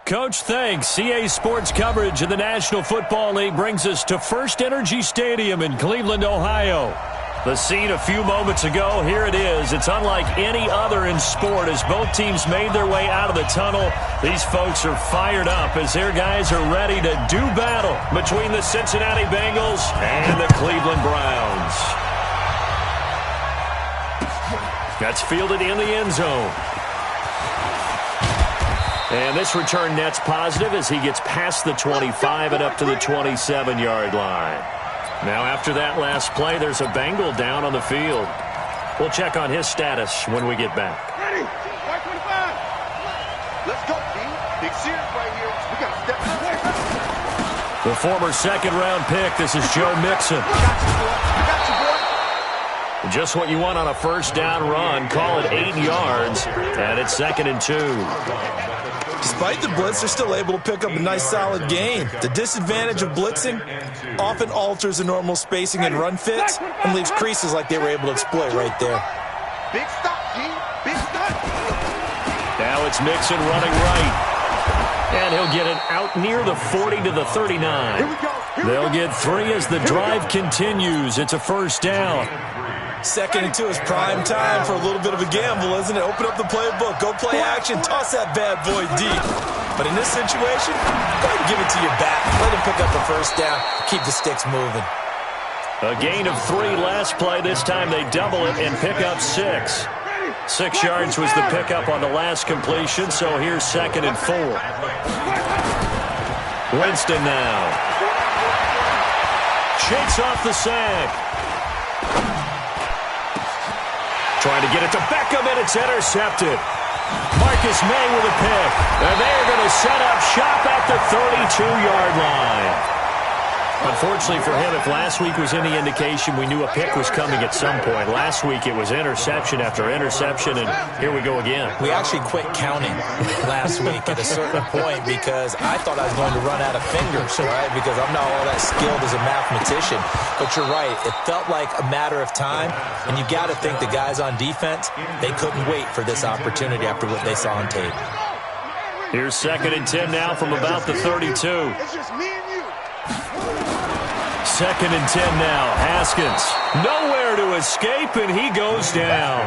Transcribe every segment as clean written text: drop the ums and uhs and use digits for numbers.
Coach, thanks. CA Sports coverage of the National Football League brings us to First Energy Stadium in Cleveland, Ohio. The scene a few moments ago, here it is. It's unlike any other in sport as both teams made their way out of the tunnel. These folks are fired up as their guys are ready to do battle between the Cincinnati Bengals and the Cleveland Browns. That's fielded in the end zone. And this return net's positive as he gets past the 25 and up to the 27-yard line. Now after that last play, there's a Bengal down on the field. We'll check on his status when we get back. Ready? 525. Let's go, team. Big series right here. We got to step up. The former second-round pick, this is Joe Mixon. Got you, boy. I got you, boy. Just what you want on a first down run. Call it 8 yards, and it's 2nd and 2. Despite the blitz, they're still able to pick up a nice solid gain. The disadvantage of blitzing often alters the normal spacing and run fits and leaves creases like they were able to exploit right there. Big stop, team. Big stop. Now it's Mixon running right. And he'll get it out near the 40 to the 39. Here we go. They'll get 3 as the drive continues. It's a first down. 2nd and 2 is prime time for a little bit of a gamble, isn't it? Open up the playbook, go play action, toss that bad boy deep. But in this situation, go ahead and give it to your back. Let him pick up a first down, keep the sticks moving. A gain of 3 last play. This time they double it and pick up 6. 6 yards was the pickup on the last completion, so here's 2nd and 4. Winston now. Shakes off the sack. Trying to get it to Beckham, and it's intercepted. Marcus May with a pick. And they're going to set up shop at the 32-yard line. Unfortunately for him, if last week was any indication, we knew a pick was coming at some point. Last week it was interception after interception, and here we go again. We actually quit counting last week at a certain point because I thought I was going to run out of fingers, right? Because I'm not all that skilled as a mathematician. But you're right. It felt like a matter of time, and you got to think the guys on defense, they couldn't wait for this opportunity after what they saw on tape. Here's 2nd and 10 now from about the 32. It's just me and you. 2nd and 10 now. Haskins nowhere to escape, and he goes down.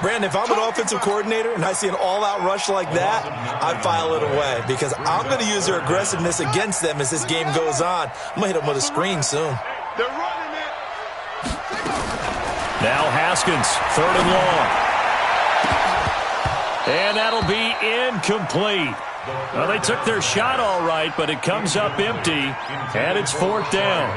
Brandon, if I'm an offensive coordinator and I see an all-out rush like that, I file it away because I'm going to use their aggressiveness against them as this game goes on. I'm going to hit them with a screen soon. They're running it. Now Haskins, 3rd and long. And that'll be incomplete. Well, they took their shot all right, but it comes up empty, and it's 4th down.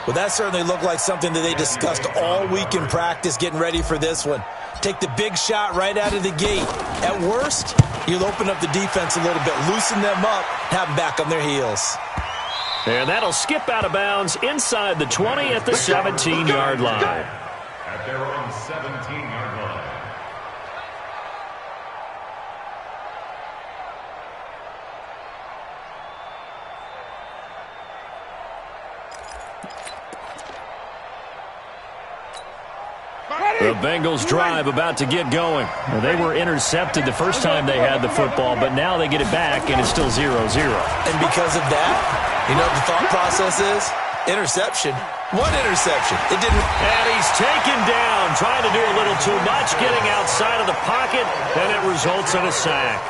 Well, that certainly looked like something that they discussed all week in practice getting ready for this one. Take the big shot right out of the gate. At worst, you'll open up the defense a little bit, loosen them up, have them back on their heels. And that'll skip out of bounds inside the 20 at the 17-yard line. At their own 17-yard line. The Bengals drive about to get going. Well, they were intercepted the first time they had the football, but now they get it back, and it's still 0-0. And because of that, you know what the thought process is? Interception. One interception. It didn't. And he's taken down, trying to do a little too much, getting outside of the pocket, and it results in a sack.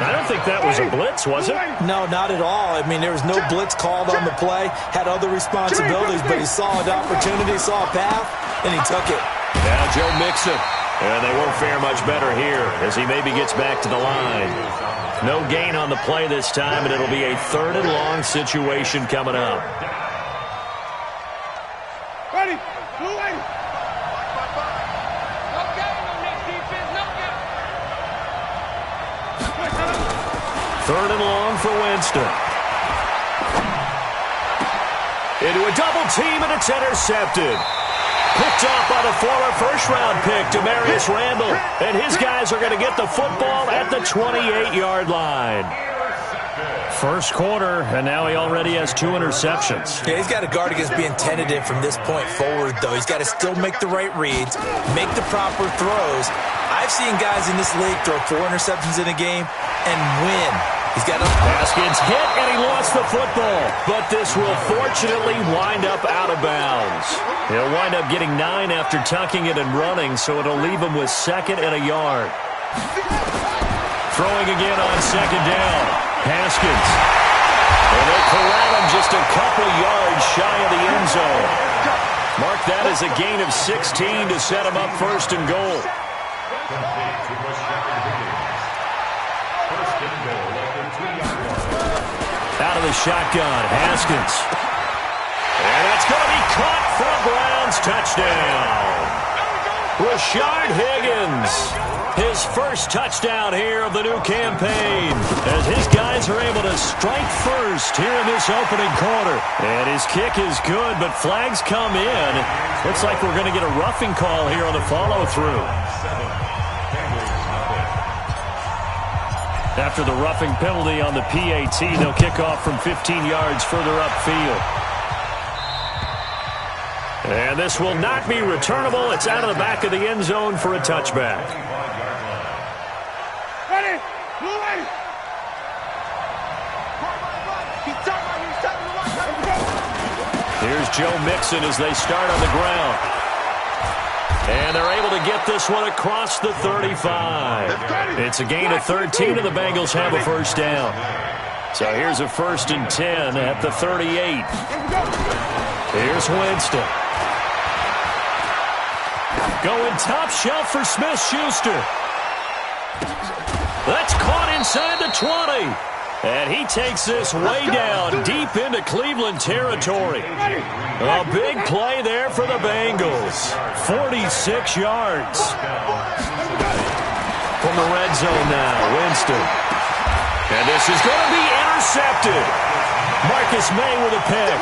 I don't think that was a blitz, was it? No, not at all. I mean, there was no blitz called on the play. Had other responsibilities, but he saw an opportunity, saw a path, and he took it. Now Joe Mixon. And they won't fare much better here as he maybe gets back to the line. No gain on the play this time, and it'll be a 3rd and long situation coming up. Ready. Blue lady. No game on that defense. No game. 3rd and long for Winston. Into a double team, and it's intercepted. Picked off by the former first-round pick, Demarius Randall. And his guys are going to get the football at the 28-yard line. First quarter, and now he already has 2 interceptions. Yeah, he's got to guard against being tentative from this point forward, though. He's got to still make the right reads, make the proper throws. I've seen guys in this league throw 4 interceptions in a game and win. He's got a Haskins hit, and he lost the football. But this will fortunately wind up out of bounds. He'll wind up getting 9 after tucking it and running, so it'll leave him with 2nd and a yard. Throwing again on 2nd down. Haskins. And they corral him just a couple yards shy of the end zone. Mark that as a gain of 16 to set him up 1st and goal. Out of the shotgun, Haskins. And that's going to be caught for a Browns touchdown. Rashard Higgins, his first touchdown here of the new campaign, as his guys are able to strike first here in this opening quarter. And his kick is good, but flags come in. Looks like we're going to get a roughing call here on the follow-through. After the roughing penalty on the PAT, they'll kick off from 15 yards further upfield. And this will not be returnable. It's out of the back of the end zone for a touchback. Ready? Moving! Here's Joe Mixon as they start on the ground. And they're able to get this one across the 35. It's a gain of 13, and the Bengals have a first down. So here's a 1st and 10 at the 38. Here's Winston. Going top shelf for Smith-Schuster. That's caught inside the 20. And he takes this way down deep into Cleveland territory. A big play there for the Bengals. 46 yards. From the red zone now, Winston. And this is going to be intercepted. Marcus May with a pick.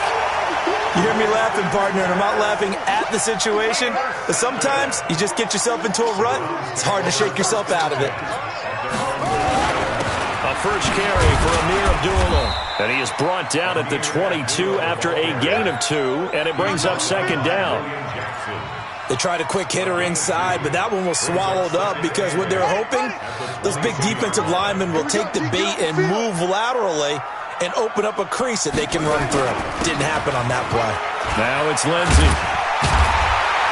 You hear me laughing, partner, and I'm not laughing at the situation, but sometimes you just get yourself into a rut. It's hard to shake yourself out of it. A first carry for Amir Abdullah. And he is brought down at the 22 after a gain of 2, and it brings up 2nd down. They tried a quick hitter inside, but that one was swallowed up because what they're hoping, those big defensive linemen will take the bait and move laterally and open up a crease that they can run through. Didn't happen on that play. Now it's Lindsey.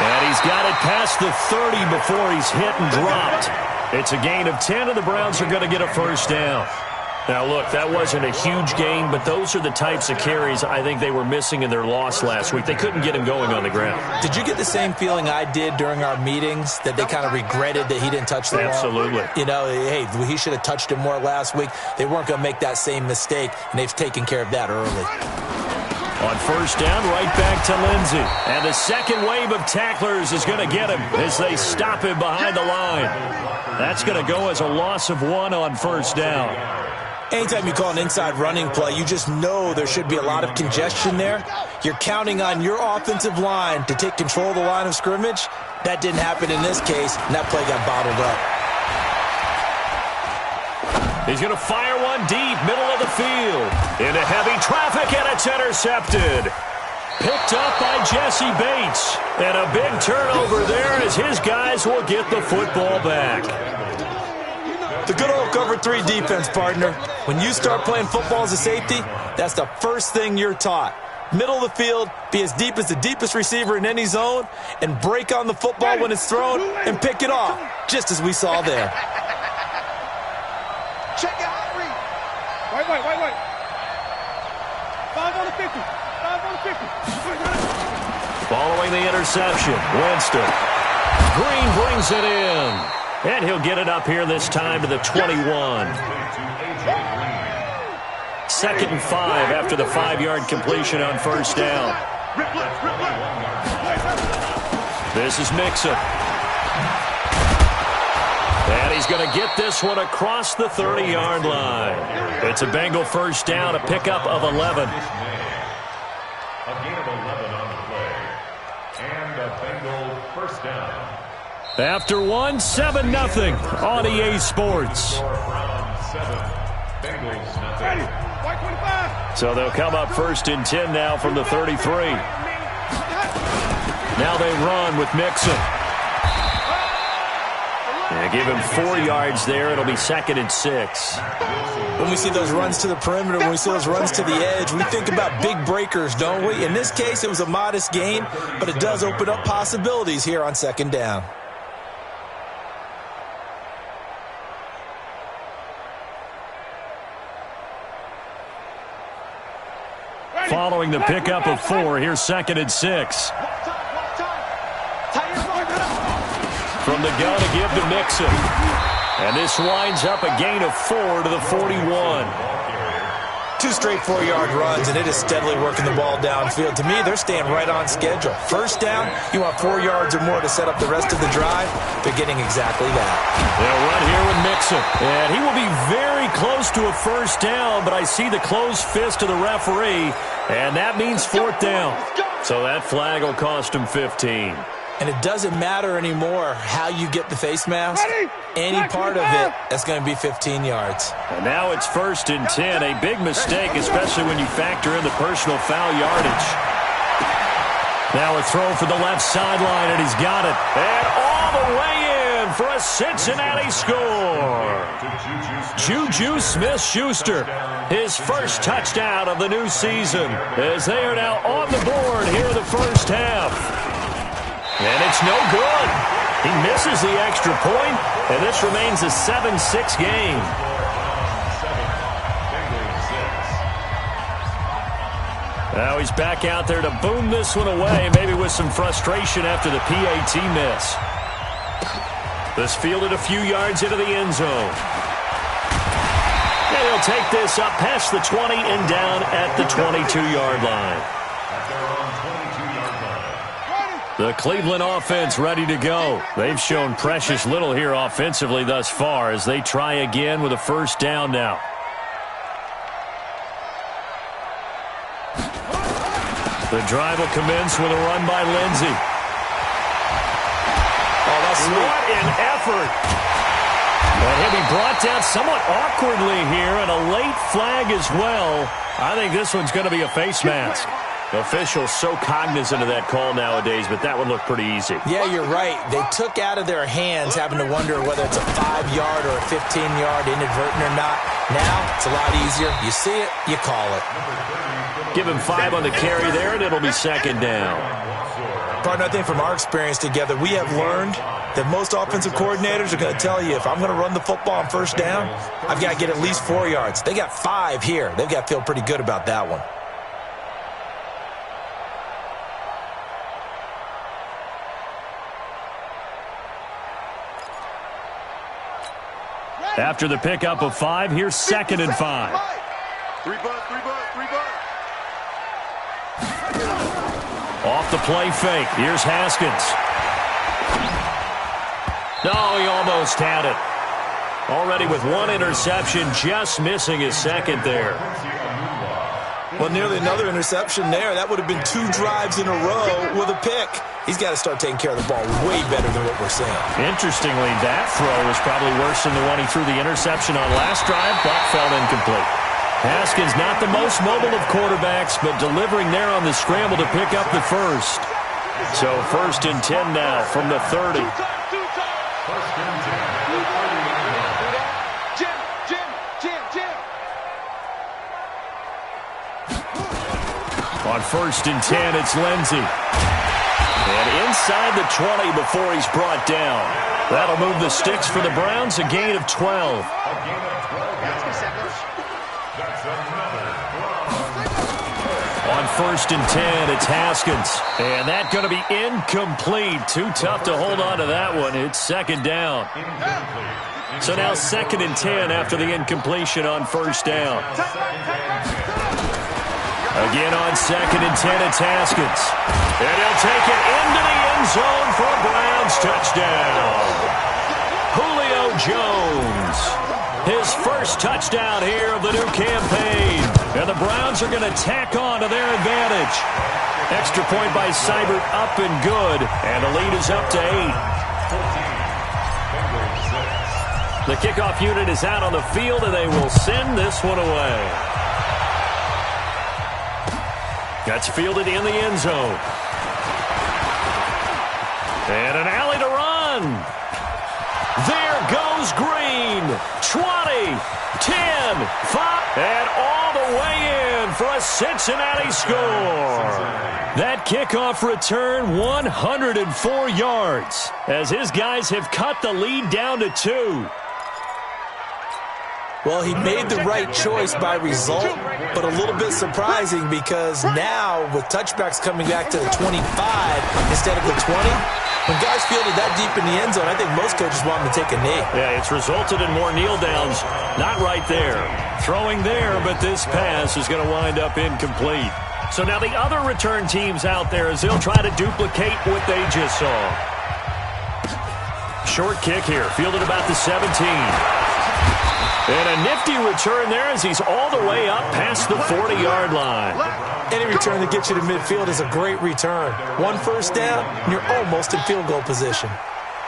And he's got it past the 30 before he's hit and dropped. It's a gain of 10, and the Browns are going to get a first down. Now, look, that wasn't a huge gain, but those are the types of carries I think they were missing in their loss last week. They couldn't get him going on the ground. Did you get the same feeling I did during our meetings, that they kind of regretted that he didn't touch the ball? Absolutely. You know, hey, he should have touched him more last week. They weren't going to make that same mistake, and they've taken care of that early. On first down, right back to Lindsey. And the second wave of tacklers is going to get him as they stop him behind the line. That's going to go as a loss of 1 on first down. Anytime you call an inside running play, you just know there should be a lot of congestion there. You're counting on your offensive line to take control of the line of scrimmage. That didn't happen in this case, and that play got bottled up. He's going to fire one deep, middle of the field. Into heavy traffic, and it's intercepted. Picked up by Jesse Bates. And a big turnover there as his guys will get the football back. The good old cover 3 defense, partner. When you start playing football as a safety, that's the first thing you're taught. Middle of the field, be as deep as the deepest receiver in any zone, and break on the football when it's thrown and pick it off, just as we saw there. Check it out, Reed. Wait. 5 on the 50. 5 on the 50. Following the interception, Winston. Green brings it in. And he'll get it up here this time to the 21. 2nd and 5 after the 5-yard completion on first down. This is Mixon. And he's going to get this one across the 30-yard line. It's a Bengal first down, a pickup of 11. A gain of 11 on the play. And a Bengal first down. After 1, 7-0 on EA Sports. Browns 7, Bengals nothing. So they'll come up 1st and 10 now from the 33. Now they run with Mixon. Yeah, give him 4 yards there. It'll be 2nd and 6. When we see those runs to the perimeter, when we see those runs to the edge, we think about big breakers, don't we? In this case, it was a modest gain, but it does open up possibilities here on 2nd down. Following the pickup of 4, here's 2nd and 6. From the gun to give to Mixon. And this winds up a gain of 4 to the 41. 2 straight 4-yard runs, and it is steadily working the ball downfield. To me, they're staying right on schedule. 1st down, you want 4 yards or more to set up the rest of the drive. They're getting exactly that. They'll run here with Mixon. And he will be very close to a 1st down, but I see the closed fist of the referee, and that means 4th down. So that flag will cost him 15. And it doesn't matter anymore how you get the face mask. Any part of it, that's going to be 15 yards. And now it's 1st and 10. A big mistake, especially when you factor in the personal foul yardage. Now a throw for the left sideline, and he's got it. And all the way in for a Cincinnati score. Juju Smith-Schuster, his 1st touchdown of the new season, as they are now on the board here in the 1st half. And it's no good. He misses the extra point, and this remains a 7-6 game. Now he's back out there to boom this one away, maybe with some frustration after the PAT miss. This fielded a few yards into the end zone. And he'll take this up past the 20 and down at the 22-yard line. The Cleveland offense ready to go. They've shown precious little here offensively thus far as they try again with a 1st down now. The drive will commence with a run by Lindsey. Oh, that's sweet. What an effort. And he'll be brought down somewhat awkwardly here, and a late flag as well. I think this one's going to be a face mask. Officials so cognizant of that call nowadays, but that would look pretty easy. Yeah, you're right. They took out of their hands having to wonder whether it's a 5-yard or a 15-yard inadvertent or not. Now, it's a lot easier. You see it, you call it. Give him 5 on the carry there, and it'll be 2nd down. Partner, I think from our experience together, we have learned that most offensive coordinators are going to tell you, if I'm going to run the football on 1st down, I've got to get at least 4 yards. They got 5 here. They've got to feel pretty good about that one. After the pickup of 5, here's 2nd and 5. 3 bucks. Off the play fake. Here's Haskins. No, he almost had it. Already with 1 interception, just missing his 2nd there. Well, nearly another interception there. That would have been 2 drives in a row with a pick. He's got to start taking care of the ball way better than what we're seeing. Interestingly, that throw was probably worse than the one he threw the interception on last drive, but fell incomplete. Haskins not the most mobile of quarterbacks, but delivering there on the scramble to pick up the 1st. So 1st and 10 now from the 30. On 1st and 10, it's Lindsey. And inside the 20 before he's brought down. That'll move the sticks for the Browns, a gain of 12. On 1st and 10, it's Haskins. And that's going to be incomplete. Too tough to hold on to that one. It's 2nd down. So now 2nd and 10 after the incompletion on 1st down. Again on 2nd and 10, it's Haskins. And he'll take it into the end zone for a Browns touchdown. Julio Jones. His 1st touchdown here of the new campaign. And the Browns are going to tack on to their advantage. Extra point by Seibert up and good. And the lead is up to 8. The kickoff unit is out on the field, and they will send this one away. That's fielded in the end zone. And an alley to run. There goes Green. 20, 10, 5, and all the way in for a Cincinnati score. That kickoff return, 104 yards, as his guys have cut the lead down to 2. Well, he made the right choice by result, but a little bit surprising because now with touchbacks coming back to the 25 instead of the 20, when guys fielded that deep in the end zone, I think most coaches want them to take a knee. Yeah, it's resulted in more kneel downs. Not right there. Throwing there, but this pass is going to wind up incomplete. So now the other return teams out there as they'll try to duplicate what they just saw. Short kick here, fielded about the 17. And a nifty return there as he's all the way up past the 40-yard line. Any return that gets you to midfield is a great return. One first down, and you're almost in field goal position.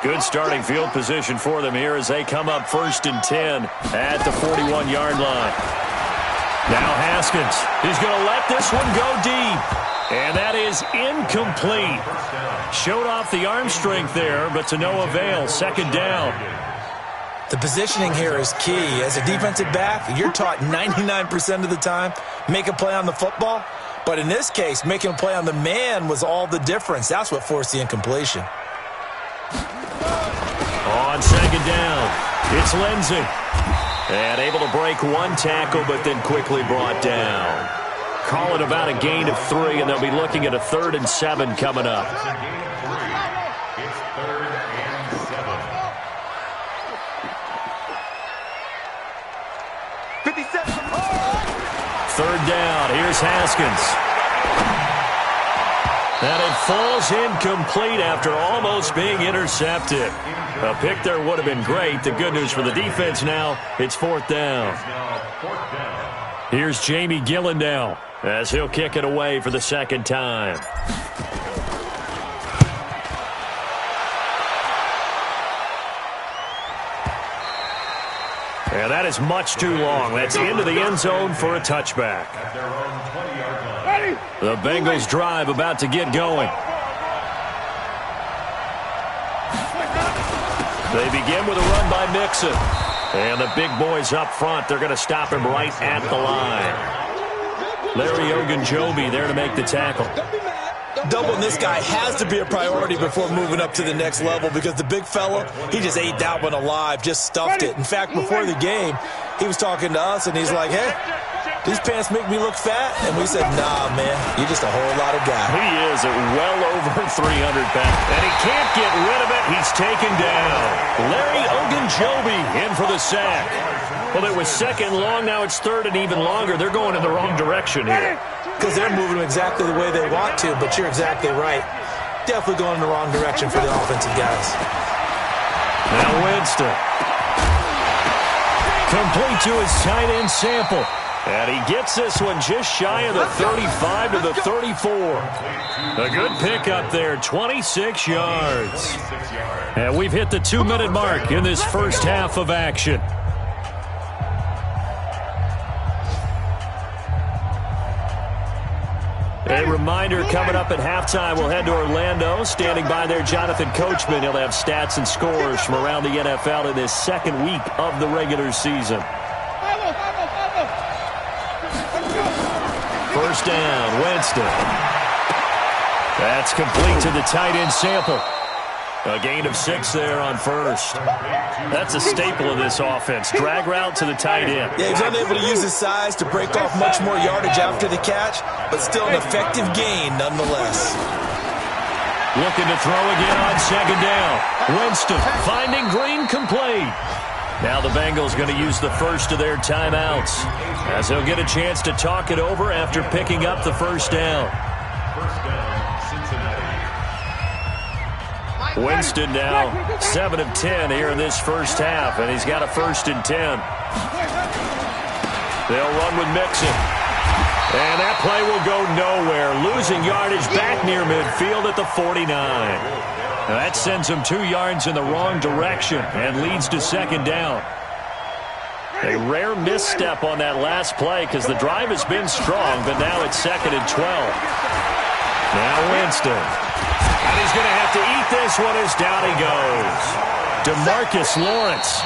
Good starting field position for them here as they come up 1st and 10 at the 41-yard line. Now Haskins, he's going to let this one go deep. And that is incomplete. Showed off the arm strength there, but to no avail. 2nd down. The positioning here is key. As a defensive back, you're taught 99% of the time, make a play on the football. But in this case, making a play on the man was all the difference. That's what forced the incompletion. On 2nd down, it's Lindsey. And able to break one tackle, but then quickly brought down. Call it about a gain of 3, and they'll be looking at a 3rd and 7 coming up. It's 3rd and 7. 57. 3rd down. Here's Haskins. And it falls incomplete after almost being intercepted. A pick there would have been great. The good news for the defense now, it's 4th down. Here's Jamie Gillen now as he'll kick it away for the 2nd time. And that is much too long. That's into the end zone for a touchback. The Bengals drive about to get going. They begin with a run by Mixon. And the big boys up front, they're going to stop him right at the line. Larry Ogunjobi there to make the tackle. Doubling this guy has to be a priority before moving up to the next level because the big fella, he just ate that one alive, just stuffed it. In fact, before the game, he was talking to us, and he's like, hey, these pants make me look fat? And we said, nah, man, you're just a whole lot of guy. He is at well over 300 pounds, and he can't get rid of it. He's taken down. Larry Ogunjobi in for the sack. Well, it was 2nd long, now it's 3rd and even longer. They're going in the wrong direction here. Because they're moving exactly the way they want to, but you're exactly right. Definitely going in the wrong direction for the offensive guys. Now Winston. Complete to his tight end Sample. And he gets this one just shy of the 35 to the 34. A good pickup there, 26 yards. And we've hit the 2-minute mark in this first half of action. A reminder, coming up at halftime, we'll head to Orlando. Standing by there, Jonathan Coachman. He'll have stats and scores from around the NFL in this 2nd week of the regular season. 1st down, Winston. That's complete to the tight end Sample. A gain of 6 there on 1st. That's a staple of this offense. Drag route to the tight end. Yeah, he's unable to use his size to break off much more yardage after the catch, but still an effective gain nonetheless. Looking to throw again on 2nd down. Winston finding Green complete. Now the Bengals going to use the first of their timeouts as they'll get a chance to talk it over after picking up the 1st down. 1st down, Cincinnati. Winston now 7 of 10 here in this first half, and he's got a 1st and 10. They'll run with Mixon. And that play will go nowhere. Losing yardage back near midfield at the 49. Now that sends him 2 yards in the wrong direction and leads to 2nd down. A rare misstep on that last play because the drive has been strong, but now it's 2nd and 12. Now Winston. And he's going to have to eat this one as down he goes. DeMarcus Lawrence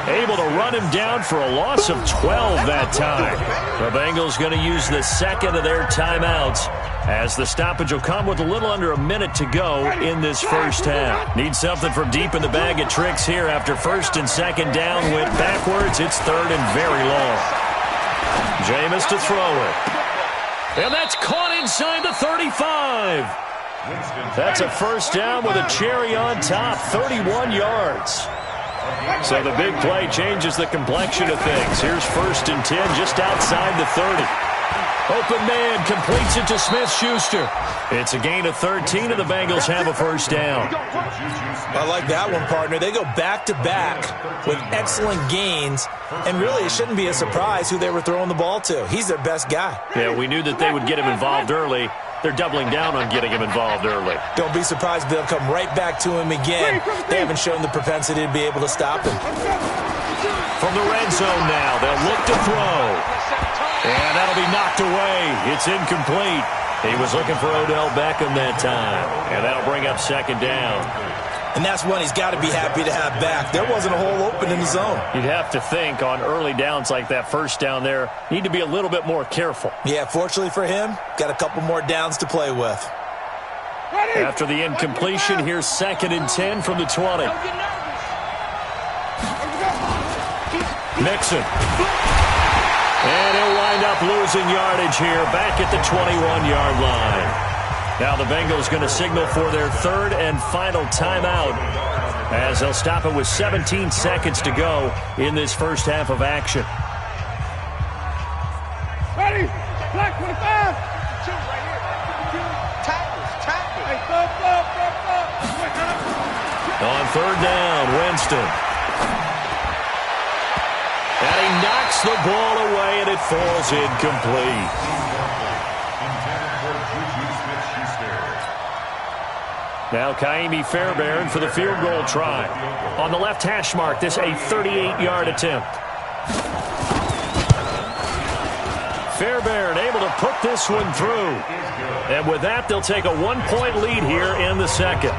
able to run him down for a loss of 12 that time. The Bengals going to use the second of their timeouts as the stoppage will come with a little under a minute to go in this first half. Need something from deep in the bag of tricks here after 1st and 2nd down went backwards. It's 3rd and very long. Jameis to throw it. And that's caught inside the 35. That's a first down with a cherry on top, 31 yards. So the big play changes the complexion of things. Here's 1st and 10 just outside the 30. Open man completes it to Smith-Schuster. It's a gain of 13, and the Bengals have a first down. I like that one, partner. They go back-to-back with excellent gains, and really it shouldn't be a surprise who they were throwing the ball to. He's their best guy. Yeah, we knew that they would get him involved early. They're doubling down on getting him involved early. Don't be surprised if they'll come right back to him again. They haven't shown the propensity to be able to stop him. From the red zone now, they'll look to throw. And that'll be knocked away. It's incomplete. He was looking for Odell Beckham that time. And that'll bring up 2nd down. And that's one he's got to be happy to have back. There wasn't a hole open in the zone. You'd have to think on early downs like that first down there, need to be a little bit more careful. Yeah, fortunately for him, got a couple more downs to play with. After the incompletion, here's 2nd and 10 from the 20. Mixon. And he'll wind up losing yardage here back at the 21-yard line. Now the Bengals going to signal for their 3rd and final timeout as they'll stop it with 17 seconds to go in this first half of action. Ready? Black 25. On 3rd down, Winston. And he knocks the ball away, and it falls incomplete. Now Kaimi Fairbairn for the field goal try. On the left hash mark, this a 38-yard attempt. Fairbairn able to put this one through. And with that, they'll take a 1-point lead here in the second.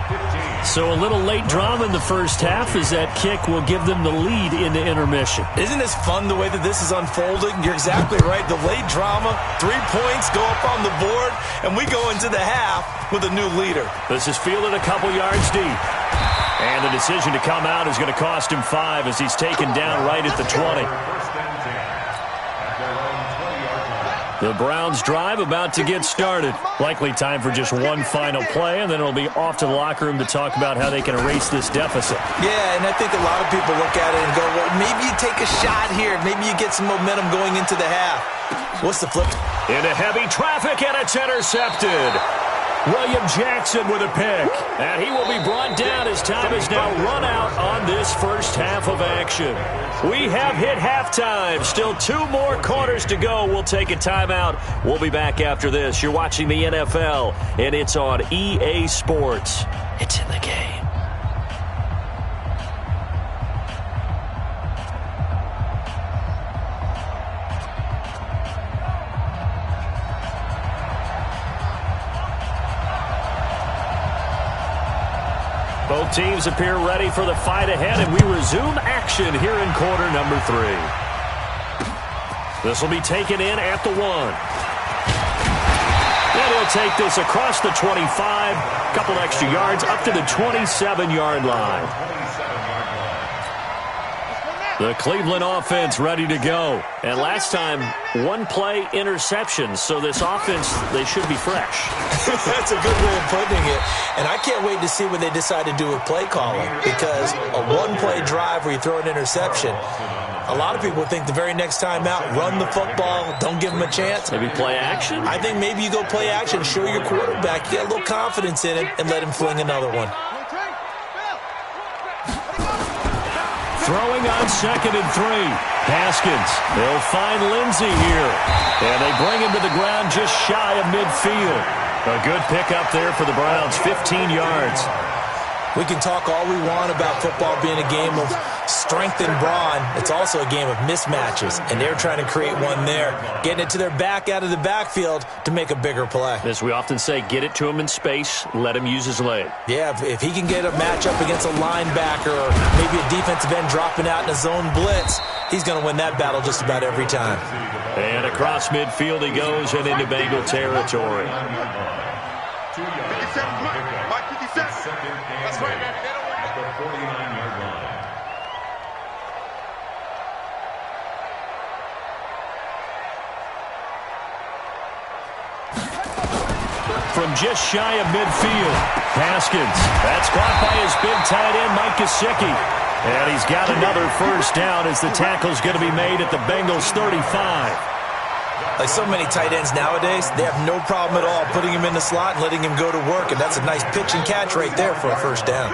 So a little late drama in the first half as that kick will give them the lead into intermission. Isn't this fun the way that this is unfolding? You're exactly right. The late drama, 3 points go up on the board, and we go into the half with a new leader. This is fielded a couple yards deep. And the decision to come out is going to cost him 5 as he's taken down right at the 20. The Browns drive about to get started. Likely time for just one final play, and then it'll be off to the locker room to talk about how they can erase this deficit. Yeah, and I think a lot of people look at it and go, well, maybe you take a shot here. Maybe you get some momentum going into the half. What's the flip? Into heavy traffic, and it's intercepted. William Jackson with a pick. And he will be brought down as time is now run out on this first half of action. We have hit halftime. Still 2 more quarters to go. We'll take a timeout. We'll be back after this. You're watching the NFL, and it's on EA Sports. It's in the game. Both teams appear ready for the fight ahead, and we resume action here in quarter number 3. This will be taken in at the 1. And he'll take this across the 25, couple extra yards up to the 27-yard line. The Cleveland offense ready to go. And last time, 1-play interception. So this offense, they should be fresh. That's a good way of putting it. And I can't wait to see what they decide to do with play calling. Because a 1-play drive where you throw an interception, a lot of people think the very next time out, run the football, don't give them a chance. Maybe play action? I think maybe you go play action, show your quarterback, you get a little confidence in him, and let him fling another one. Throwing on 2nd and 3. Haskins. They'll find Lindsey here. And they bring him to the ground just shy of midfield. A good pickup there for the Browns, 15 yards. We can talk all we want about football being a game of strength and brawn. It's also a game of mismatches, and they're trying to create one there, getting it to their back out of the backfield to make a bigger play. As we often say, get it to him in space, let him use his leg. Yeah, if he can get a matchup against a linebacker or maybe a defensive end dropping out in a zone blitz, he's going to win that battle just about every time. And across midfield he goes and into Bengal territory. 57, Mike 57. That's right, man. At the 49-yard line. From just shy of midfield, Haskins. That's caught by his big tight end, Mike Gesicki. And he's got another first down as the tackle's going to be made at the Bengals 35. Like so many tight ends nowadays, they have no problem at all putting him in the slot and letting him go to work, and that's a nice pitch and catch right there for a first down.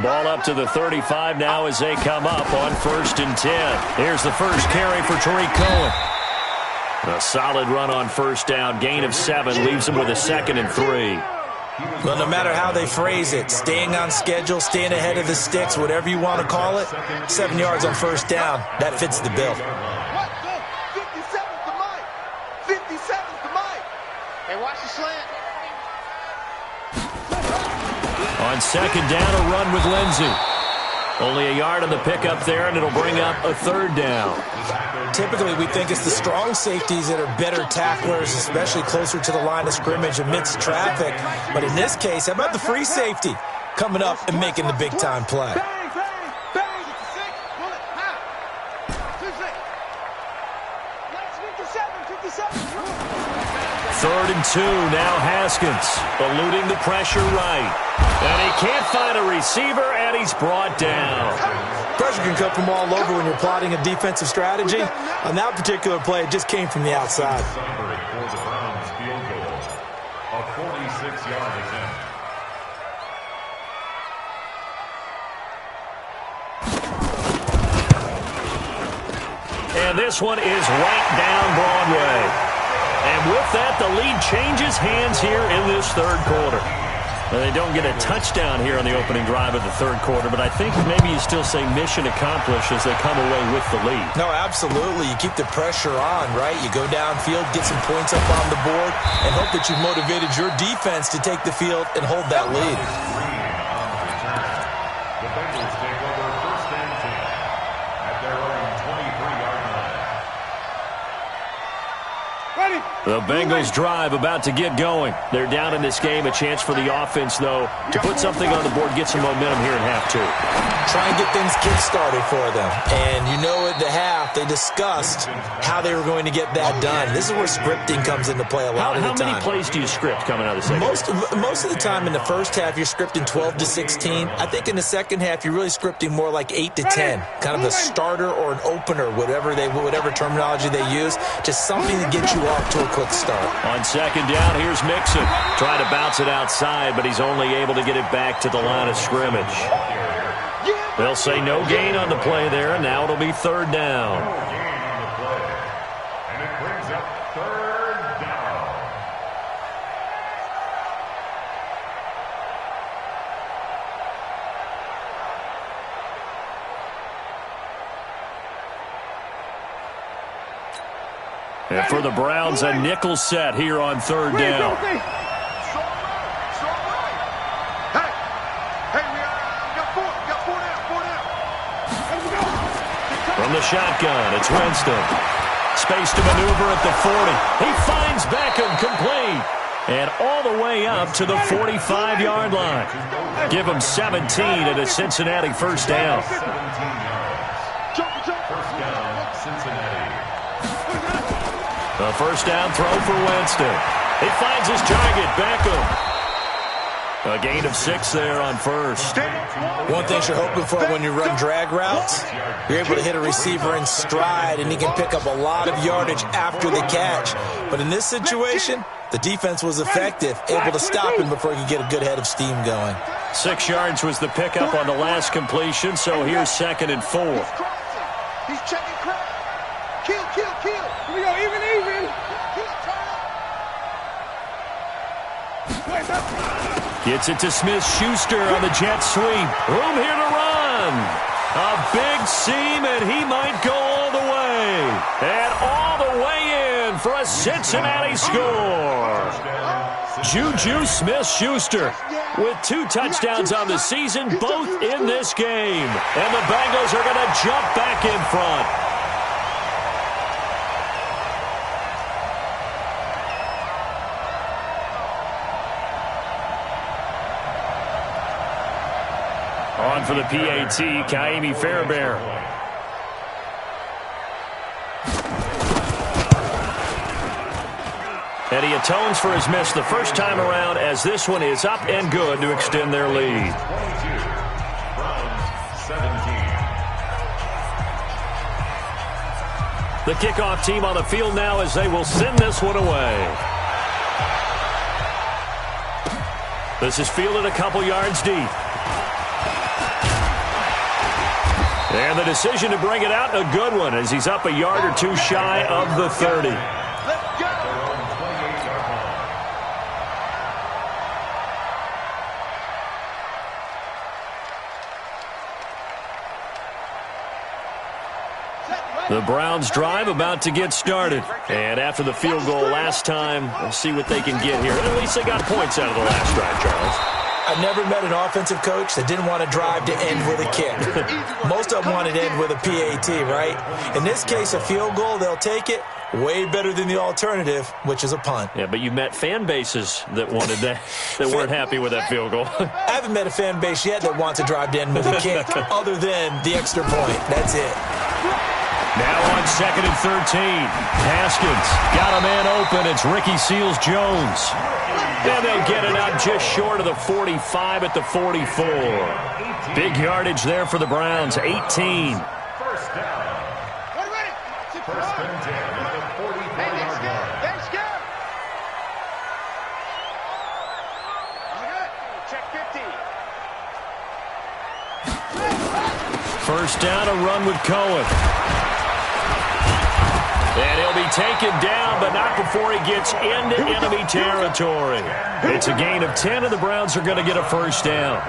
Ball up to the 35 now as they come up on 1st and 10. Here's the first carry for Tariq Cohen. A solid run on first down, gain of 7, leaves him with a 2nd and 3. Well, no matter how they phrase it, staying on schedule, staying ahead of the sticks, whatever you want to call it, 7 yards on first down, that fits the bill. 57's the Mike. 57's the Mike. Hey, watch the slant. On 2nd down, a run with Lindsey. Only a yard on the pickup there, and it'll bring up a 3rd down. Typically, we think it's the strong safeties that are better tacklers, especially closer to the line of scrimmage amidst traffic. But in this case, how about the free safety coming up and making the big-time play? Bang, bang, bang. 56, pull it, now. 26. 57. 3rd and 2, now Haskins, eluding the pressure right. And he can't find a receiver, and he's brought down. Pressure can come from all over when you're plotting a defensive strategy. On that particular play, it just came from the outside. For the Browns field goal, a 46-yard attempt. And this one is right down Broadway. And with that, the lead changes hands here in this 3rd quarter. Now, they don't get a touchdown here on the opening drive of the 3rd quarter, but I think maybe you still say mission accomplished as they come away with the lead. No, absolutely. You keep the pressure on, right? You go downfield, get some points up on the board, and hope that you've motivated your defense to take the field and hold that lead. The Bengals take over 1st and 10 at their own 23-yard line. Ready. The Bengals drive about to get going. They're down in this game. A chance for the offense, though, to put something on the board, get some momentum here in half 2. Try and get things kick-started for them. And you know at the half, they discussed how they were going to get that done. This is where scripting comes into play a lot of the time. How many plays do you script coming out of the second? Most of the time in the first half, you're scripting 12 to 16. I think in the second half, you're really scripting more like 8 to 10. Kind of a starter or an opener, whatever terminology they use. Just something to get you off to a quick start. On 2nd down, here's Mixon. Trying to bounce it outside, but he's only able to get it back to the line of scrimmage. They'll say no gain on the play there, and now it'll be 3rd down. No gain on the play. And it brings up 3rd down. And for the Browns, a nickel set here on 3rd down. From the shotgun, it's Winston. Space to maneuver at the 40. He finds Beckham complete. And all the way up to the 45-yard line. Give him 17 at a Cincinnati first down. 17 yards. First down, Cincinnati. A first down throw for Winston. He finds his target, Beckham. A gain of 6 there on first. One thing you're hoping for when you run drag routes, you're able to hit a receiver in stride, and he can pick up a lot of yardage after the catch. But in this situation, the defense was effective, able to stop him before he could get a good head of steam going. 6 yards was the pickup on the last completion, so here's 2nd and 4. He's checking crowd. Kill. Here we go, even. Gets it to Smith-Schuster on the jet sweep. Room here to run. A big seam, and he might go all the way. And all the way in for a Cincinnati score. Juju Smith-Schuster with 2 touchdowns on the season, both in this game. And the Bengals are going to jump back in front. On for the PAT, Kaimi Fairbairn. And he atones for his miss the first time around, as this one is up and good to extend their lead. The kickoff team on the field now as they will send this one away. This is fielded a couple yards deep. And the decision to bring it out, a good one, as he's up a yard or 2 shy of the 30. Let's go. The Browns drive about to get started. And after the field goal last time, we'll see what they can get here. At least they got points out of the last drive, Charles. I've never met an offensive coach that didn't want to drive to end with a kick. Most of them wanted to end with a PAT, right? In this case, a field goal, they'll take it. Way better than the alternative, which is a punt. Yeah, but you met fan bases that wanted that, that weren't happy with that field goal. I haven't met a fan base yet that wants to drive to end with a kick other than the extra point. That's it. Now on 2nd and 13. Haskins got a man open. It's Ricky Seals-Jones. And they'll get it up just short of the 45 at the 44. Big yardage there for the Browns, 18. First down. First and 10 at the 44-yard line. Thanks, Gary. Okay, check 50. First down, a run with Cohen. And he'll be taken down, but not before he gets into enemy territory. It's a gain of 10, and the Browns are going to get a first down.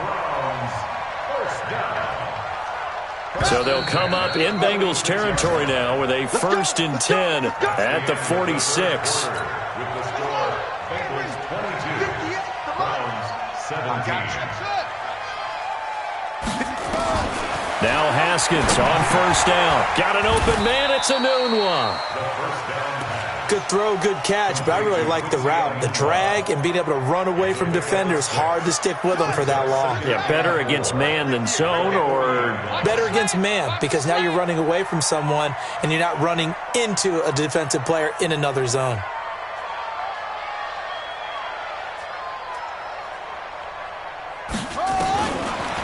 So they'll come up in Bengals territory now with a 1st and 10 at the 46. With the score, Bengals 22, Browns 17. Now Haskins on first down. Got an open man. It's a noon one. Good throw, good catch, but I really like the route. The drag and being able to run away from defenders, hard to stick with them for that long. Yeah, better against man than zone, or? Better against man, because now you're running away from someone and you're not running into a defensive player in another zone.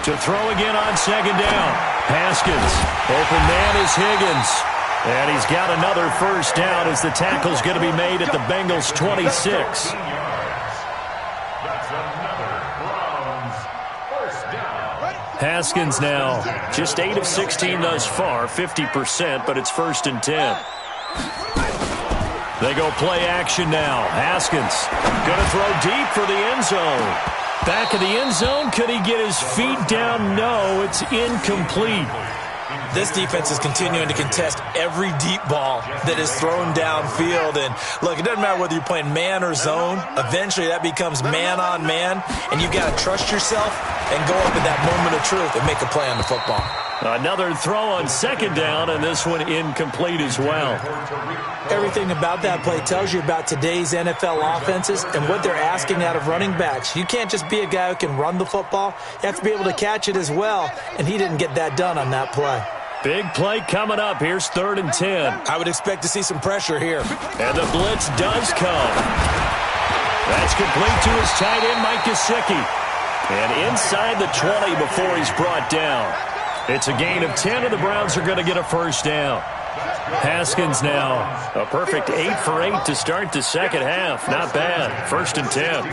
To throw again on 2nd down. Haskins. Open man is Higgins. And he's got another first down as the tackle's going to be made at the Bengals 26. That's another Browns first down. Haskins now just 8 of 16 thus far, 50%, but it's 1st and 10. They go play action now. Haskins going to throw deep for the end zone. Back of the end zone. Could he get his feet down? No, it's incomplete. This defense is continuing to contest every deep ball that is thrown downfield. And, look, it doesn't matter whether you're playing man or zone. Eventually, that becomes man on man, and you've got to trust yourself and go up at that moment of truth and make a play on the football. Another throw on 2nd down, and this one incomplete as well. Everything about that play tells you about today's NFL offenses and what they're asking out of running backs. You can't just be a guy who can run the football. You have to be able to catch it as well, and he didn't get that done on that play. Big play coming up. Here's 3rd and 10. I would expect to see some pressure here. And the blitz does come. That's complete to his tight end, Mike Gesicki. And inside the 20 before he's brought down. It's a gain of 10, and the Browns are going to get a first down. Haskins now, a perfect 8 for 8 to start the second half. Not bad. 1st and 10.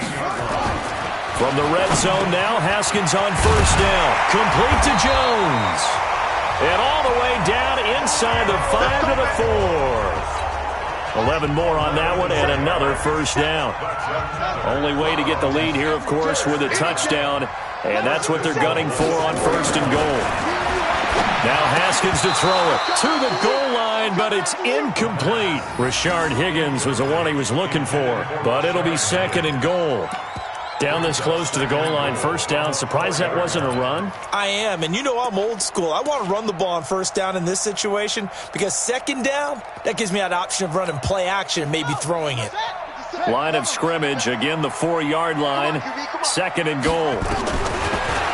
From the red zone now, Haskins on first down. Complete to Jones. And all the way down inside the 5 to the 4. 11 more on that one, and another first down. Only way to get the lead here, of course, with a touchdown. And that's what they're gunning for on 1st and goal. Now Haskins to throw it to the goal line, but it's incomplete. Rashard Higgins was the one he was looking for, but it'll be 2nd and goal. Down this close to the goal line, 1st down. Surprised that wasn't a run? I am, and you know I'm old school. I want to run the ball on 1st down in this situation because 2nd down, that gives me an option of running play action and maybe throwing it. Line of scrimmage, again the 4-yard line, 2nd and goal.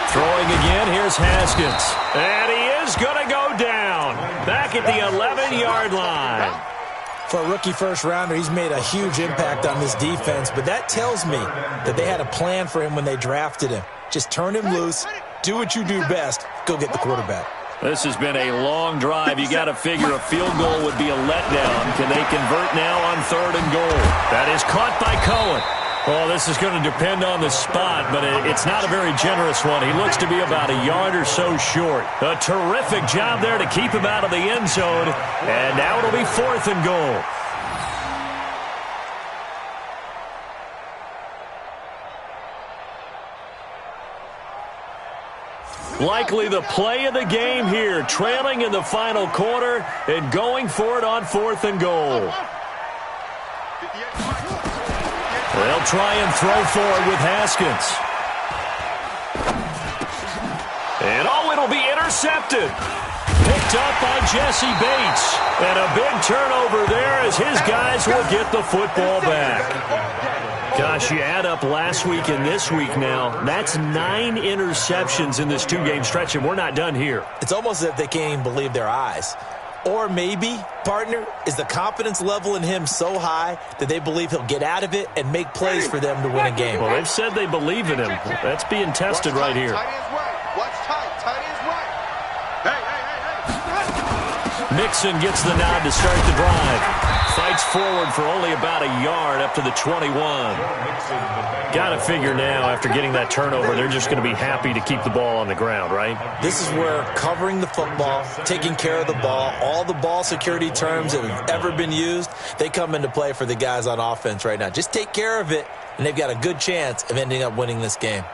Throwing again, here's Haskins. And he is going to go down. Back at the 11-yard line. For a rookie first-rounder, he's made a huge impact on this defense, but that tells me that they had a plan for him when they drafted him. Just turn him loose, do what you do best, go get the quarterback. This has been a long drive. You got to figure a field goal would be a letdown. Can they convert now on 3rd and goal? That is caught by Cohen. Well, this is going to depend on the spot, but it's not a very generous one. He looks to be about a yard or so short. A terrific job there to keep him out of the end zone. And now it'll be 4th and goal. Likely the play of the game here, trailing in the final quarter and going for it on 4th and goal. They'll try and throw for it with Haskins. And it'll be intercepted. Picked up by Jesse Bates. And a big turnover there as his guys will get the football back. Gosh, you add up last week and this week now, that's 9 interceptions in this 2-game stretch, and we're not done here. It's almost as if they can't even believe their eyes. Or maybe, partner, is the confidence level in him so high that they believe he'll get out of it and make plays for them to win a game. Well, they've said they believe in him. That's being tested right here. Tight end's right. Watch tight. Tight end's right. Hey. Mixon gets the nod to start the drive. Fights forward for only about a yard up to the 21. Got to figure now, after getting that turnover, they're just going to be happy to keep the ball on the ground, right? This is where covering the football, taking care of the ball, all the ball security terms that have ever been used, they come into play for the guys on offense right now. Just take care of it, and they've got a good chance of ending up winning this game.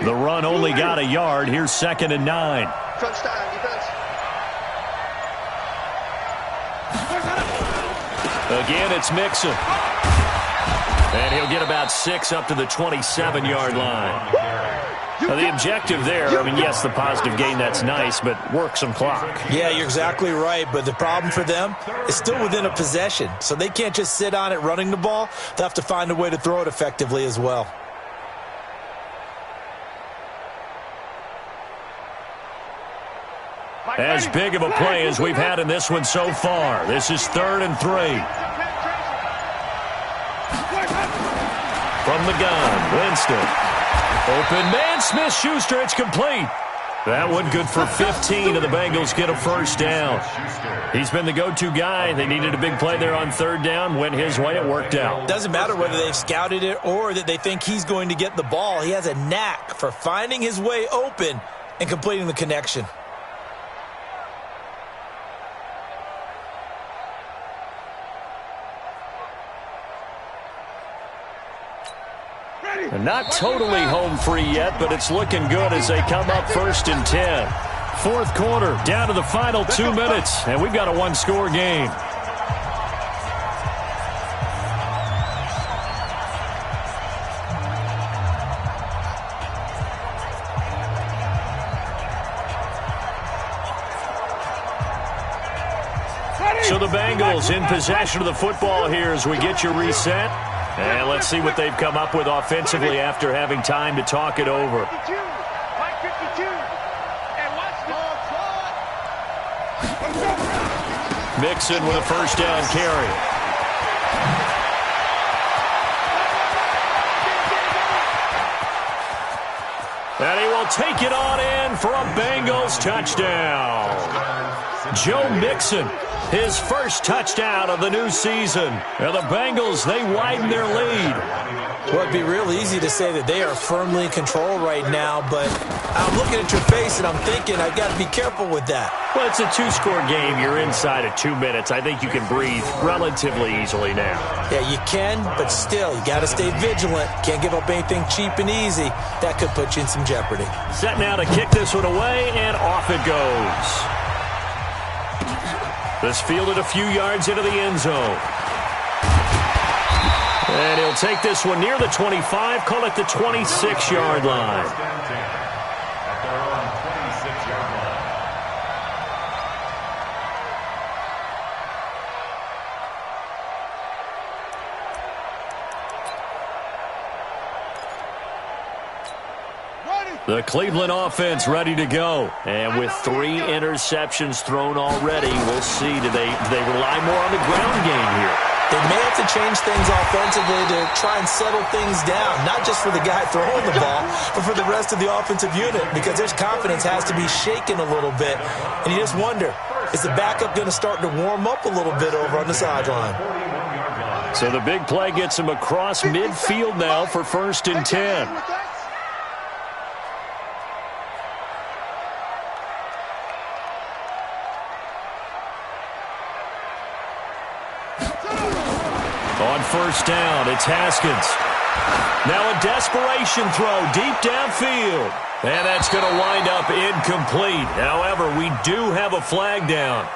The run only got a yard. Here's 2nd and 9. Touchdown, defense. Again, it's Mixon. And he'll get about 6 up to the 27-yard line. Now, the objective there, I mean, yes, the positive gain, that's nice, but work some clock. Yeah, you're exactly right, but the problem for them is still within a possession, so they can't just sit on it running the ball. They'll have to find a way to throw it effectively as well. As big of a play as we've had in this one so far. This is 3rd and 3. From the gun, Winston. Open man, Smith-Schuster, it's complete. That one good for 15, and the Bengals get a 1st down. He's been the go-to guy. They needed a big play there on 3rd down. Went his way, it worked out. Doesn't matter whether they've scouted it or that they think he's going to get the ball. He has a knack for finding his way open and completing the connection. Not totally home free yet, but it's looking good as they come up 1st and 10. 4th quarter, down to the final 2 minutes, and we've got a 1-score game. So the Bengals in possession of the football here as we get you reset. And let's see what they've come up with offensively after having time to talk it over. Mixon with a 1st down carry. And he will take it on in for a Bengals touchdown. Joe Mixon, his first touchdown of the new season. And the Bengals, they widen their lead. Well, it'd be real easy to say that they are firmly in control right now, but I'm looking at your face and I'm thinking I've got to be careful with that. Well, it's a two-score game. You're inside of 2 minutes. I think you can breathe relatively easily now. Yeah, you can, but still, you got to stay vigilant. Can't give up anything cheap and easy. That could put you in some jeopardy. Set now to kick this one away, and off it goes. This fielded a few yards into the end zone. And he'll take this one near the 25, call it the 26-yard line. The Cleveland offense ready to go. And with 3 interceptions thrown already, we'll see. Do they rely more on the ground game here? They may have to change things offensively to try and settle things down, not just for the guy throwing the ball, but for the rest of the offensive unit, because their confidence has to be shaken a little bit. And you just wonder, is the backup going to start to warm up a little bit over on the sideline? So the big play gets him across midfield now for 1st and 10. On 1st down, it's Haskins. Now a desperation throw deep downfield. And that's going to wind up incomplete. However, we do have a flag down.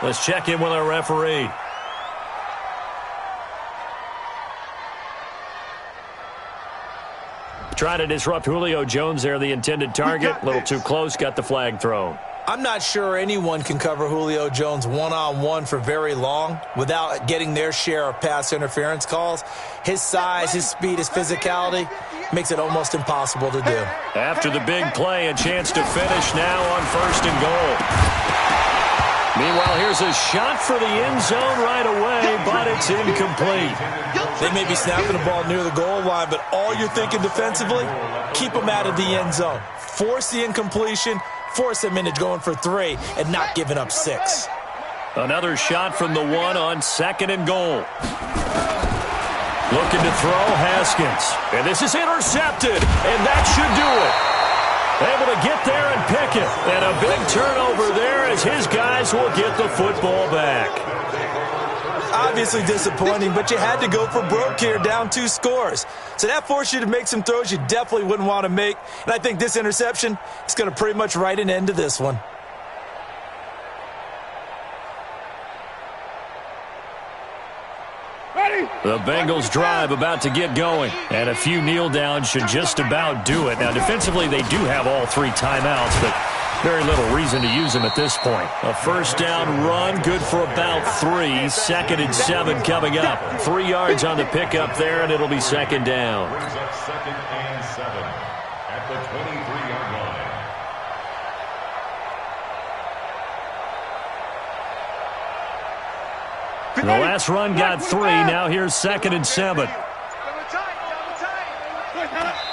Let's check in with our referee. Trying to disrupt Julio Jones there, the intended target. A little too close, got the flag thrown. I'm not sure anyone can cover Julio Jones one-on-one for very long without getting their share of pass interference calls. His size, his speed, his physicality makes it almost impossible to do. After the big play, a chance to finish now on 1st and goal. Meanwhile, here's a shot for the end zone right away, but it's incomplete. They may be snapping the ball near the goal line, but all you're thinking defensively, keep them out of the end zone. Force the incompletion, force them into going for 3 and not giving up 6. Another shot from the 1 on 2nd and goal. Looking to throw, Haskins. And this is intercepted, and that should do it. Able to get there and pick it. And a big turnover there as his guys will get the football back. Obviously disappointing, but you had to go for broke here, down 2 scores. So that forced you to make some throws you definitely wouldn't want to make. And I think this interception is going to pretty much write an end to this one. The Bengals drive about to get going, and a few kneel downs should just about do it. Now, defensively, they do have all 3 timeouts, but very little reason to use them at this point. A 1st down run, good for about 3. 2nd and 7 coming up. 3 yards on the pickup there, and it'll be 2nd down. Brings up 2nd and 7 at the 23-yard line. The last run got 3. Now here's 2nd and 7.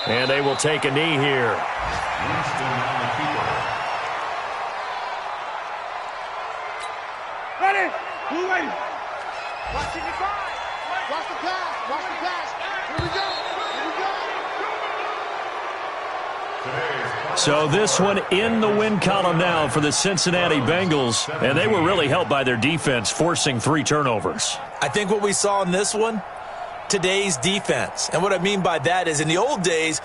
And they will take a knee here. Ready? Who ready? Watch it, watch the pass. Watch the pass. Here we go. So this one in the win column now for the Cincinnati Bengals, and they were really helped by their defense, forcing 3 turnovers. I think what we saw in this one, today's defense. And what I mean by that is in the old days,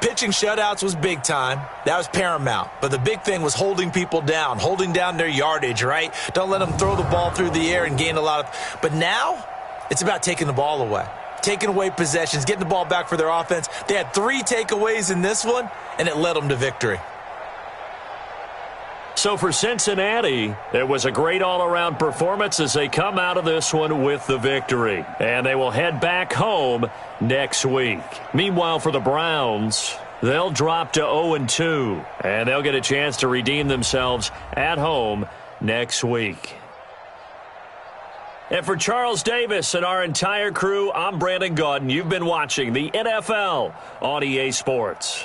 pitching shutouts was big time. That was paramount. But the big thing was holding people down, holding down their yardage, right? Don't let them throw the ball through the air and gain a lot of. But now it's about taking the ball away. Taking away possessions, getting the ball back for their offense. They had 3 takeaways in this one, and it led them to victory. So for Cincinnati, it was a great all-around performance as they come out of this one with the victory. And they will head back home next week. Meanwhile, for the Browns, they'll drop to 0-2, and they'll get a chance to redeem themselves at home next week. And for Charles Davis and our entire crew, I'm Brandon Gaudin. You've been watching the NFL on EA Sports.